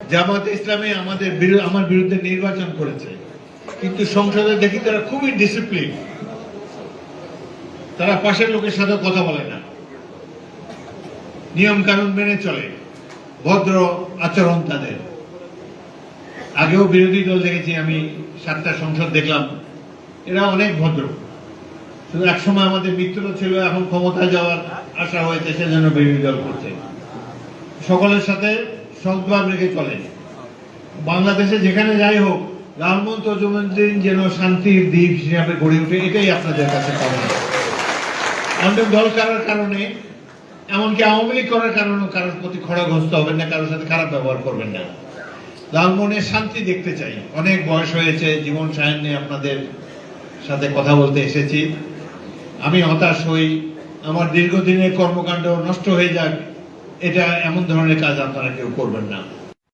জামাতে ইসলামী আমার বিরুদ্ধে নির্বাচন করেছে, কিন্তু সংসদে দেখি তারা খুবই ডিসিপ্লিন। তারা পাশের লোকের সাথে কথা বলে না, নিয়ম কানুন মেনে চলে, ভদ্র আচরণ তাদের। আগেও বিরোধী দল দেখেছি আমি, 7টা সংসদ দেখলাম, এরা অনেক ভদ্র। শুধু একসময় আমাদের মিত্র ছিল, এখন ক্ষমতায় যাওয়ার আশা হয়েছে, সেজন্য বিরোধী দল করছে। সকলের সাথে সদ্ভাব রেখে চলে। বাংলাদেশে যেখানে যাই হোক, লালমোহন তজুমুদ্দিন যেন শান্তির দ্বীপ হিসাবে গড়ে ওঠে, এটাই আপনাদের কাছে কামনা। আমাদের দল করার কারণে, এমনকি আওয়ামী লীগ করার কারণেও কারোর প্রতি খড়গহস্ত হবেন না, কারোর সাথে খারাপ ব্যবহার করবেন না। লালমোহনের শান্তি দেখতে চাই। অনেক বয়স হয়েছে, জীবন সায়ন নিয়ে আপনাদের সাথে কথা বলতে এসেছি। আমি হতাশ হই, আমার দীর্ঘদিনের কর্মকাণ্ড নষ্ট হয়ে যাক, এটা এমন ধরনের কাজ আপনারা কেউ করবেন না।